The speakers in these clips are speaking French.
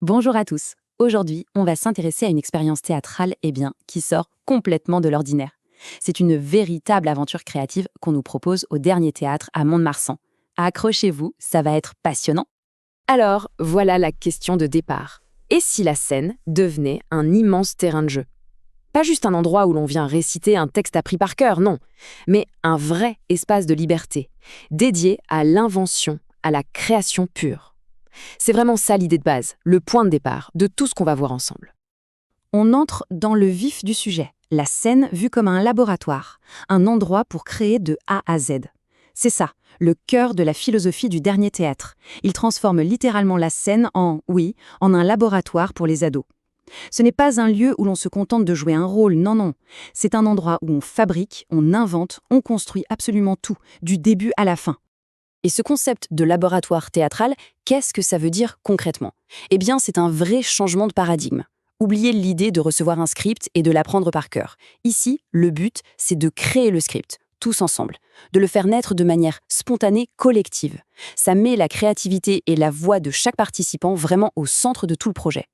Bonjour à tous. Aujourd'hui, on va s'intéresser à une expérience théâtrale qui sort complètement de l'ordinaire. C'est une véritable aventure créative qu'on nous propose au Dernier Théâtre à Mont-de-Marsan. Accrochez-vous, ça va être passionnant. Alors, voilà la question de départ. Et si la scène devenait un immense terrain de jeu? Pas juste un endroit où l'on vient réciter un texte appris par cœur, non, mais un vrai espace de liberté, dédié à l'invention, à la création pure. C'est vraiment ça l'idée de base, le point de départ de tout ce qu'on va voir ensemble. On entre dans le vif du sujet, la scène vue comme un laboratoire, un endroit pour créer de A à Z. C'est ça, le cœur de la philosophie du Dernier Théâtre. Il transforme littéralement la scène en un laboratoire pour les ados. Ce n'est pas un lieu où l'on se contente de jouer un rôle, non. C'est un endroit où on fabrique, on invente, on construit absolument tout, du début à la fin. Et ce concept de laboratoire théâtral, qu'est-ce que ça veut dire concrètement? Eh bien, c'est un vrai changement de paradigme. Oubliez l'idée de recevoir un script et de l'apprendre par cœur. Ici, le but, c'est de créer le script, tous ensemble, de le faire naître de manière spontanée, collective. Ça met la créativité et la voix de chaque participant vraiment au centre de tout le projet.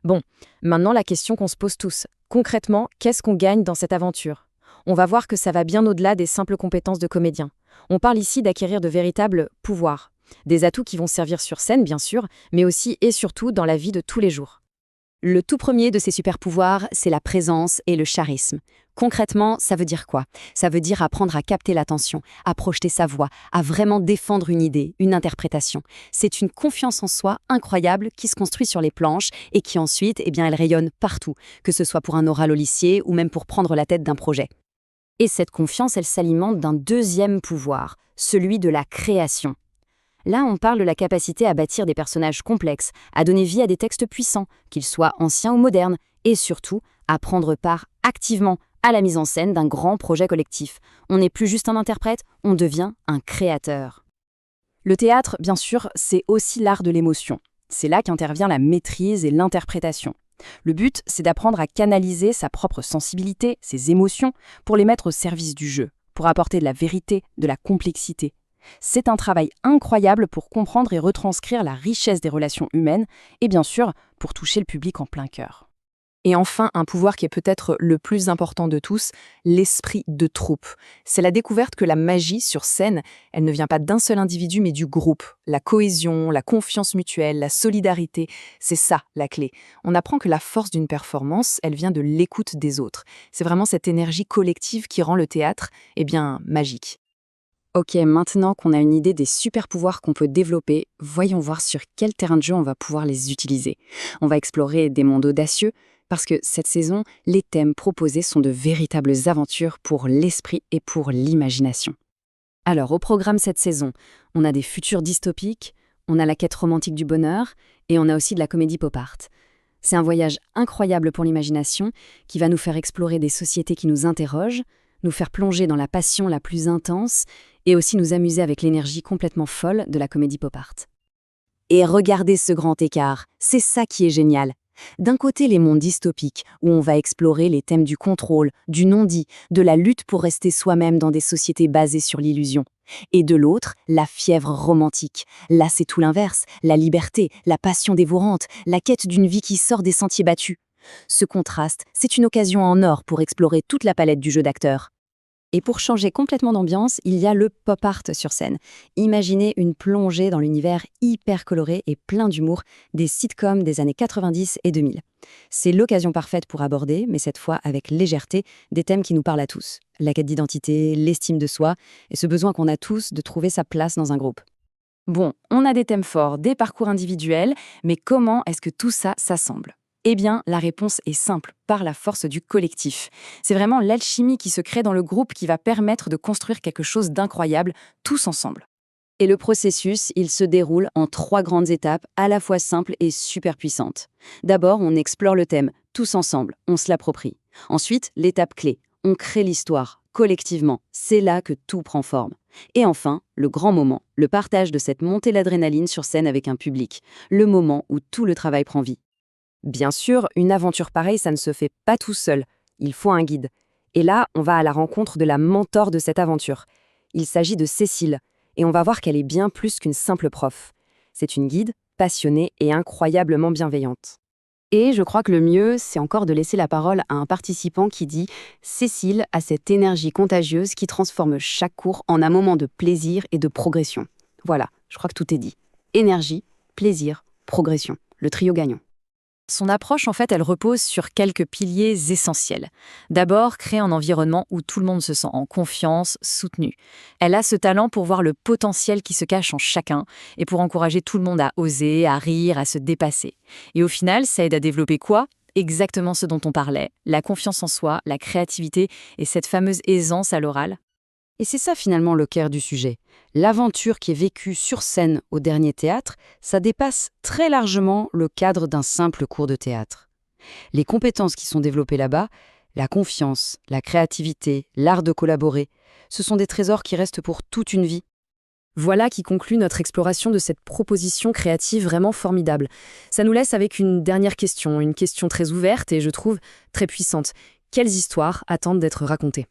Bon, maintenant la question qu'on se pose tous. Concrètement, qu'est-ce qu'on gagne dans cette aventure? On va voir que ça va bien au-delà des simples compétences de comédien. On parle ici d'acquérir de véritables pouvoirs. Des atouts qui vont servir sur scène, bien sûr, mais aussi et surtout dans la vie de tous les jours. Le tout premier de ces super-pouvoirs, c'est la présence et le charisme. Concrètement, ça veut dire quoi? Ça veut dire apprendre à capter l'attention, à projeter sa voix, à vraiment défendre une idée, une interprétation. C'est une confiance en soi incroyable qui se construit sur les planches et qui ensuite, elle rayonne partout, que ce soit pour un oral au lycée ou même pour prendre la tête d'un projet. Et cette confiance, elle s'alimente d'un deuxième pouvoir, celui de la création. Là, on parle de la capacité à bâtir des personnages complexes, à donner vie à des textes puissants, qu'ils soient anciens ou modernes, et surtout, à prendre part activement à la mise en scène d'un grand projet collectif. On n'est plus juste un interprète, on devient un créateur. Le théâtre, bien sûr, c'est aussi l'art de l'émotion. C'est là qu'intervient la maîtrise et l'interprétation. Le but, c'est d'apprendre à canaliser sa propre sensibilité, ses émotions, pour les mettre au service du jeu, pour apporter de la vérité, de la complexité. C'est un travail incroyable pour comprendre et retranscrire la richesse des relations humaines et bien sûr pour toucher le public en plein cœur. Et enfin, un pouvoir qui est peut-être le plus important de tous, l'esprit de troupe. C'est la découverte que la magie sur scène, elle ne vient pas d'un seul individu mais du groupe. La cohésion, la confiance mutuelle, la solidarité, c'est ça la clé. On apprend que la force d'une performance, elle vient de l'écoute des autres. C'est vraiment cette énergie collective qui rend le théâtre, magique. Ok, maintenant qu'on a une idée des super pouvoirs qu'on peut développer, voyons voir sur quel terrain de jeu on va pouvoir les utiliser. On va explorer des mondes audacieux, parce que cette saison, les thèmes proposés sont de véritables aventures pour l'esprit et pour l'imagination. Alors, au programme cette saison, on a des futurs dystopiques, on a la quête romantique du bonheur, et on a aussi de la comédie pop art. C'est un voyage incroyable pour l'imagination, qui va nous faire explorer des sociétés qui nous interrogent, nous faire plonger dans la passion la plus intense, et aussi nous amuser avec l'énergie complètement folle de la comédie pop art. Et regardez ce grand écart, c'est ça qui est génial. D'un côté, les mondes dystopiques, où on va explorer les thèmes du contrôle, du non-dit, de la lutte pour rester soi-même dans des sociétés basées sur l'illusion. Et de l'autre, la fièvre romantique. Là, c'est tout l'inverse, la liberté, la passion dévorante, la quête d'une vie qui sort des sentiers battus. Ce contraste, c'est une occasion en or pour explorer toute la palette du jeu d'acteur. Et pour changer complètement d'ambiance, il y a le pop art sur scène. Imaginez une plongée dans l'univers hyper coloré et plein d'humour des sitcoms des années 90 et 2000. C'est l'occasion parfaite pour aborder, mais cette fois avec légèreté, des thèmes qui nous parlent à tous. La quête d'identité, l'estime de soi, et ce besoin qu'on a tous de trouver sa place dans un groupe. Bon, on a des thèmes forts, des parcours individuels, mais comment est-ce que tout ça s'assemble ? Eh bien, la réponse est simple, par la force du collectif. C'est vraiment l'alchimie qui se crée dans le groupe qui va permettre de construire quelque chose d'incroyable, tous ensemble. Et le processus, il se déroule en 3 grandes étapes, à la fois simples et super puissantes. D'abord, on explore le thème, tous ensemble, on se l'approprie. Ensuite, l'étape clé, on crée l'histoire, collectivement. C'est là que tout prend forme. Et enfin, le grand moment, le partage de cette montée d'adrénaline sur scène avec un public. Le moment où tout le travail prend vie. Bien sûr, une aventure pareille, ça ne se fait pas tout seul. Il faut un guide. Et là, on va à la rencontre de la mentor de cette aventure. Il s'agit de Cécile, et on va voir qu'elle est bien plus qu'une simple prof. C'est une guide, passionnée et incroyablement bienveillante. Et je crois que le mieux, c'est encore de laisser la parole à un participant qui dit « Cécile a cette énergie contagieuse qui transforme chaque cours en un moment de plaisir et de progression. » Voilà, je crois que tout est dit. Énergie, plaisir, progression. Le trio gagnant. Son approche, en fait, elle repose sur quelques piliers essentiels. D'abord, créer un environnement où tout le monde se sent en confiance, soutenu. Elle a ce talent pour voir le potentiel qui se cache en chacun et pour encourager tout le monde à oser, à rire, à se dépasser. Et au final, ça aide à développer quoi? Exactement ce dont on parlait, la confiance en soi, la créativité et cette fameuse aisance à l'oral. Et c'est ça finalement le cœur du sujet. L'aventure qui est vécue sur scène au dernier théâtre, ça dépasse très largement le cadre d'un simple cours de théâtre. Les compétences qui sont développées là-bas, la confiance, la créativité, l'art de collaborer, ce sont des trésors qui restent pour toute une vie. Voilà qui conclut notre exploration de cette proposition créative vraiment formidable. Ça nous laisse avec une dernière question, une question très ouverte et je trouve très puissante. Quelles histoires attendent d'être racontées ?